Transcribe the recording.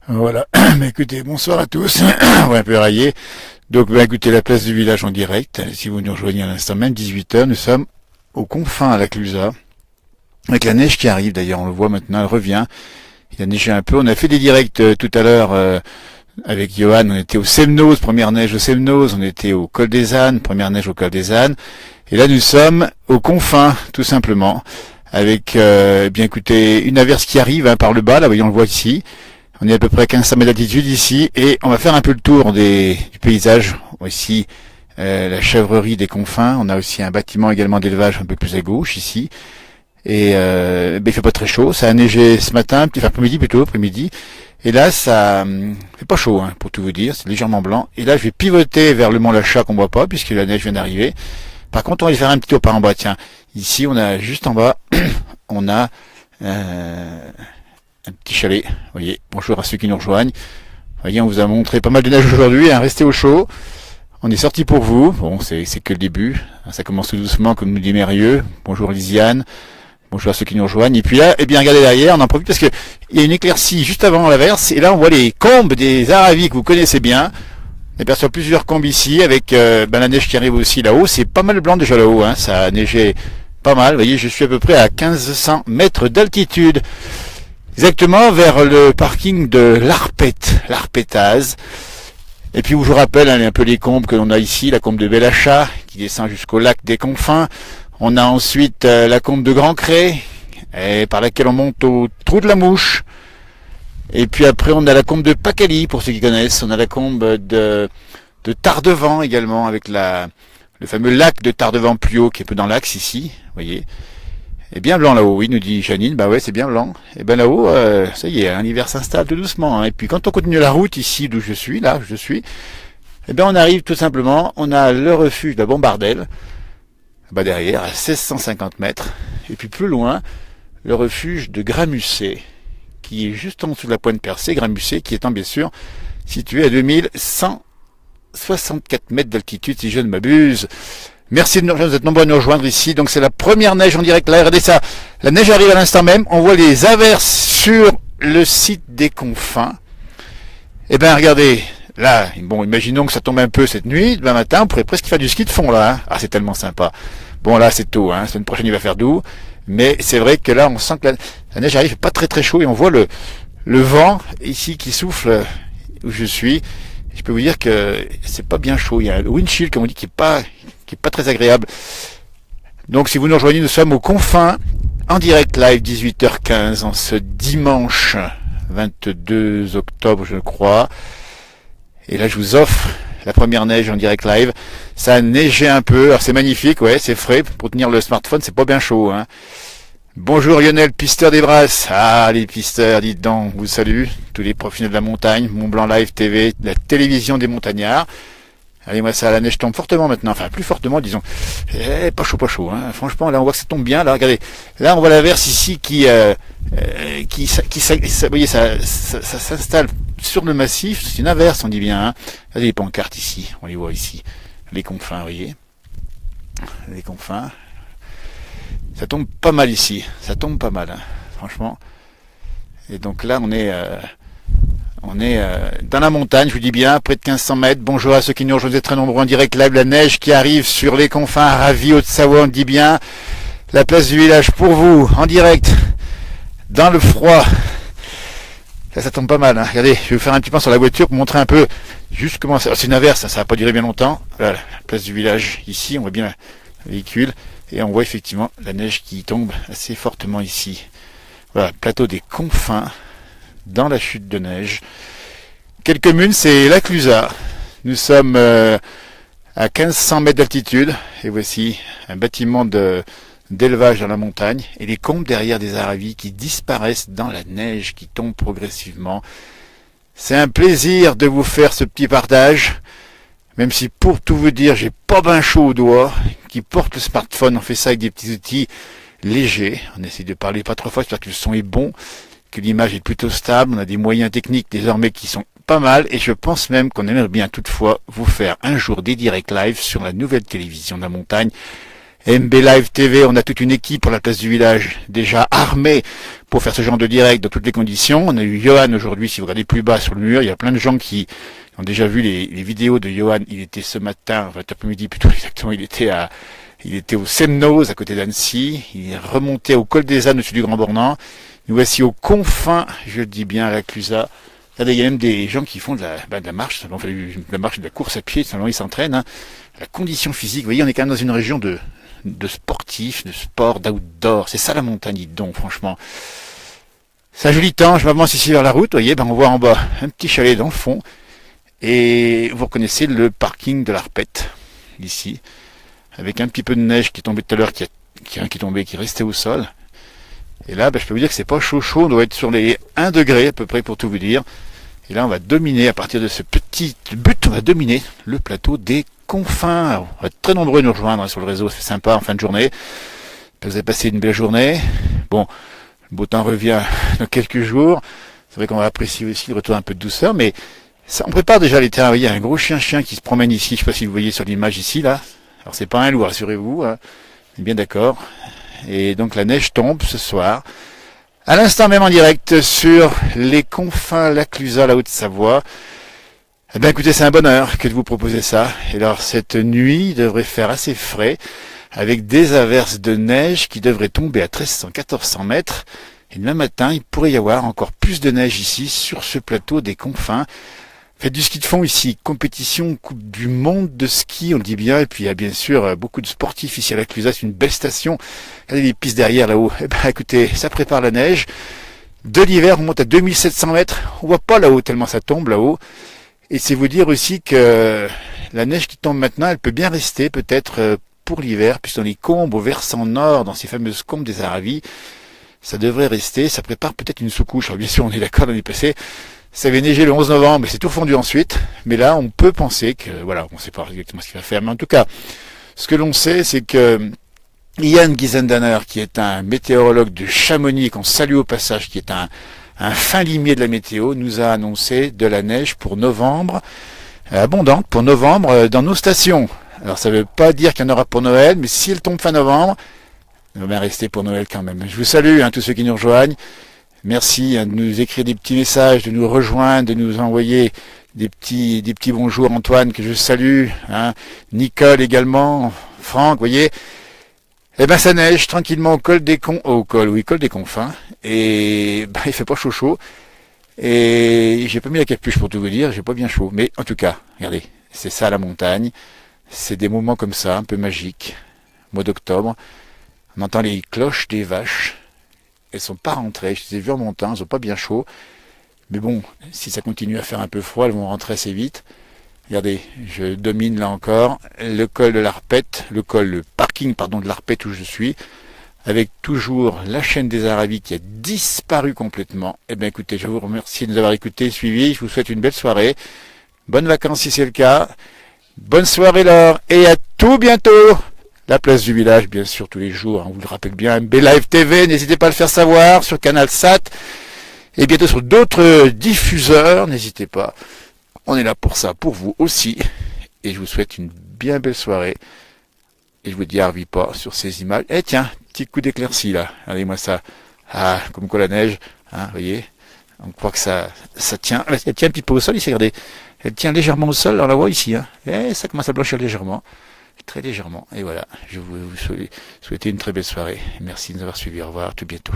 Voilà. Bah, écoutez, bonsoir à tous. On va un peu railler. Donc, bah, écoutez, la place du village en direct. Si vous nous rejoignez à l'instant même, 18 heures, nous sommes aux confins à la Clusaz. Avec la neige qui arrive, d'ailleurs, on le voit maintenant, elle revient. Il a neigé un peu. On a fait des directs tout à l'heure avec Johan. On était au Semnoz, première neige au Semnoz. On était au Col des Ânes, première neige au Col des Ânes. Et là, nous sommes aux confins, tout simplement. Avec, bien écoutez, une averse qui arrive par le bas, là, voyons, on le voit ici. On est à peu près à 1500 mètres d'altitude ici et on va faire un peu le tour du paysage. Ici, la chèvrerie des confins. On a aussi un bâtiment également d'élevage un peu plus à gauche ici. Et il fait pas très chaud. Ça a neigé ce matin, enfin après-midi plutôt, après-midi. Et là, ça fait pas chaud, hein, pour tout vous dire. C'est légèrement blanc. Et là, je vais pivoter vers le mont Lachat qu'on voit pas puisque la neige vient d'arriver. Par contre, on va aller faire un petit tour par en bas. Tiens, ici, on a juste en bas, on a un petit chalet. Vous voyez, bonjour à ceux qui nous rejoignent. Vous voyez, on vous a montré pas mal de neige aujourd'hui, hein, restez au chaud. On est sorti pour vous. Bon, c'est que le début. Ça commence tout doucement, comme nous dit Mérieux. Bonjour Lisiane. Bonjour à ceux qui nous rejoignent. Et puis là, eh bien, regardez derrière, on en profite parce que il y a une éclaircie juste avant l'averse. Et là, on voit les combes des Aravis que vous connaissez bien. On aperçoit plusieurs combes ici avec la neige qui arrive aussi là-haut. C'est pas mal blanc déjà là-haut, hein. Ça a neigé pas mal. Vous voyez, je suis à peu près à 1500 mètres d'altitude. Exactement vers le parking de l'Arpetaz. Et puis, où je vous rappelle un peu les combes que l'on a ici, la combe de Bellachat, qui descend jusqu'au lac des Confins. On a ensuite la combe de Grand Cré, par laquelle on monte au trou de la Mouche. Et puis après, on a la combe de Pacali, pour ceux qui connaissent. On a la combe de Tardevant également, avec le fameux lac de Tardevant-Pluot, qui est peu dans l'axe ici, vous voyez. Et bien blanc là-haut, oui, nous dit Janine. Bah ouais, c'est bien blanc. Et ben là-haut, ça y est, hein, l'hiver s'installe tout doucement. Hein. Et puis quand on continue la route ici, d'où je suis, là, je suis, eh ben on arrive tout simplement, on a le refuge de Bombardel, bah derrière, à 1650 mètres. Et puis plus loin, le refuge de Gramusset, qui est juste en dessous de la pointe percée, Gramusset, qui étant bien sûr situé à 2164 mètres d'altitude, si je ne m'abuse. Merci de nous rejoindre, vous êtes nombreux à nous rejoindre ici. Donc c'est la première neige en direct là. Regardez ça, la neige arrive à l'instant même. On voit les averses sur le site des confins. Eh bien regardez, là, bon, imaginons que ça tombe un peu cette nuit. Demain matin, on pourrait presque faire du ski de fond là. Hein. Ah, c'est tellement sympa. Bon là, c'est tôt. Hein. La semaine prochaine, il va faire doux. Mais c'est vrai que là, on sent que la neige arrive, il fait pas très très chaud et on voit le vent ici qui souffle où je suis. Je peux vous dire que c'est pas bien chaud. Il y a le windshield, comme on dit, qui est pas très agréable. Donc si vous nous rejoignez, nous sommes aux confins, en direct live, 18h15, en ce dimanche 22 octobre, je crois. Et là, je vous offre la première neige en direct live. Ça a neigé un peu, alors c'est magnifique, ouais, c'est frais. Pour tenir le smartphone, c'est pas bien chaud, hein. Bonjour Lionel, pisteur des Brasses. Ah, les pisteurs, dites donc, vous salue. Tous les professionnels de la montagne, Mont Blanc Live TV, la télévision des montagnards. Allez, moi, ça, la neige tombe fortement maintenant. Enfin, plus fortement, disons. Pas chaud, hein. Franchement, là, on voit que ça tombe bien. Là, regardez. Là, on voit l'averse ici qui vous voyez, ça s'installe sur le massif. C'est une averse, on dit bien, hein. Regardez les pancartes ici. On les voit ici. Les confins, vous voyez. Les confins. Ça tombe pas mal ici. Ça tombe pas mal, hein. Franchement. Et donc là, on est dans la montagne, je vous dis bien, près de 1500 mètres. Bonjour à ceux qui nous rejoignent, très nombreux en direct live. La neige qui arrive sur les confins, Ravi, Haute-Savoie, on dit bien. La place du village pour vous, en direct, dans le froid. Là, ça tombe pas mal, hein. Regardez, je vais vous faire un petit point sur la voiture pour montrer un peu juste comment ça... C'est une averse, hein, ça va pas durer bien longtemps. Voilà, la place du village, ici, on voit bien le véhicule. Et on voit effectivement la neige qui tombe assez fortement ici. Voilà, plateau des confins, dans la chute de neige. Quelques communes, c'est la Clusaz. Nous sommes à 1500 mètres d'altitude. Et voici un bâtiment d'élevage dans la montagne. Et les combes derrière des Aravis qui disparaissent dans la neige qui tombe progressivement. C'est un plaisir de vous faire ce petit partage. Même si pour tout vous dire, j'ai pas ben chaud aux doigts, qui porte le smartphone, on fait ça avec des petits outils légers. On essaie de parler pas trop fort, j'espère que le son est bon, que l'image est plutôt stable. On a des moyens techniques désormais qui sont pas mal, et je pense même qu'on aimerait bien toutefois vous faire un jour des directs live sur la nouvelle télévision de la montagne, MB Live TV, on a toute une équipe pour la place du village, déjà armée pour faire ce genre de direct dans toutes les conditions. On a eu Johan aujourd'hui, si vous regardez plus bas sur le mur, il y a plein de gens qui ont déjà vu les vidéos de Johan. Il était ce matin, enfin cet après-midi plutôt exactement, il était au Semnoz, à côté d'Annecy. Il est remonté au col des Ânes, au-dessus du Grand Bornand. Nous voici aux confins, je le dis bien, à la Clusaz. Regardez, il y a même des gens qui font de la marche, de la marche, de la course à pied, ils s'entraînent. Hein. La condition physique, vous voyez, on est quand même dans une région de sportifs, de sport, d'outdoor. C'est ça la montagne, dis donc, franchement. C'est un joli temps, je m'avance ici vers la route, vous voyez, on voit en bas un petit chalet dans le fond. Et vous reconnaissez le parking de l'Arpette, ici, avec un petit peu de neige qui est tombée tout à l'heure, qui est tombé, qui est resté au sol. Et là, je peux vous dire que c'est pas chaud, on doit être sur les 1 degré à peu près pour tout vous dire. Et là, on va dominer, à partir de ce petit but, on va dominer le plateau des confins. Alors, on va être très nombreux à nous rejoindre sur le réseau, c'est sympa en fin de journée. Vous avez passé une belle journée. Bon, le beau temps revient dans quelques jours. C'est vrai qu'on va apprécier aussi le retour un peu de douceur, mais ça, on prépare déjà les terrains. Vous voyez, il y a un gros chien qui se promène ici, je sais pas si vous voyez sur l'image ici, là. Alors c'est pas un loup, rassurez-vous, hein. On est bien d'accord. Et donc la neige tombe ce soir, à l'instant même en direct sur les confins, la Clusaz, la Haute-Savoie. Eh bien écoutez, c'est un bonheur que de vous proposer ça. Et alors cette nuit devrait faire assez frais, avec des averses de neige qui devraient tomber à 1300-1400 mètres. Et demain matin, il pourrait y avoir encore plus de neige ici, sur ce plateau des confins. Faites du ski de fond ici, compétition, Coupe du Monde de ski, on le dit bien, et puis il y a bien sûr beaucoup de sportifs ici à la Clusaz, c'est une belle station. Regardez les pistes derrière là-haut. Eh ben écoutez, ça prépare la neige. De l'hiver, on monte à 2700 mètres, on voit pas là-haut tellement ça tombe là-haut. Et c'est vous dire aussi que la neige qui tombe maintenant, elle peut bien rester peut-être pour l'hiver, puisque dans les combes au versant nord, dans ces fameuses combes des Aravis, ça devrait rester, ça prépare peut-être une sous-couche. Alors bien sûr, on est d'accord, l'année passée, ça avait neigé le 11 novembre, mais c'est tout fondu ensuite. Mais là, on peut penser que, voilà, on ne sait pas exactement ce qu'il va faire. Mais en tout cas, ce que l'on sait, c'est que Ian Gizendaner, qui est un météorologue de Chamonix, qu'on salue au passage, qui est un fin limier de la météo, nous a annoncé de la neige pour novembre, abondante pour novembre, dans nos stations. Alors ça ne veut pas dire qu'il y en aura pour Noël, mais si elle tombe fin novembre, elle va bien rester pour Noël quand même. Je vous salue, tous ceux qui nous rejoignent. Merci de nous écrire des petits messages, de nous rejoindre, de nous envoyer des petits bonjours. Antoine, que je salue, Nicole également, Franck, vous voyez. Eh ben ça neige tranquillement au col des confins. Et il fait pas chaud. Et j'ai pas mis la capuche pour tout vous dire, j'ai pas bien chaud. Mais en tout cas, regardez, c'est ça la montagne. C'est des moments comme ça, un peu magiques. Mois d'octobre, on entend les cloches des vaches. Elles sont pas rentrées, je les ai vues en montant, elles sont pas bien chaud. Mais bon, si ça continue à faire un peu froid, elles vont rentrer assez vite. Regardez, je domine là encore le col de l'Arpette, le parking de l'Arpette où je suis, avec toujours la chaîne des Aravis qui a disparu complètement. Eh bien écoutez, je vous remercie de nous avoir écoutés et suivis. Je vous souhaite une belle soirée. Bonnes vacances si c'est le cas. Bonne soirée Laure et à tout bientôt. La place du village, bien sûr, tous les jours, on vous le rappelle bien, MB Live TV, n'hésitez pas à le faire savoir, sur Canal Sat, et bientôt sur d'autres diffuseurs, n'hésitez pas. On est là pour ça, pour vous aussi, et je vous souhaite une bien belle soirée. Et je vous dis, harvie pas sur ces images. Eh tiens, petit coup d'éclaircie là, regardez-moi ça. Ah, comme quoi la neige, vous voyez, on croit que ça tient. Elle tient un petit peu au sol ici, regardez. Elle tient légèrement au sol, on la voit ici. Et ça commence à blanchir légèrement. Très légèrement. Et voilà, je vous souhaite une très belle soirée. Merci de nous avoir suivis. Au revoir, à tout bientôt.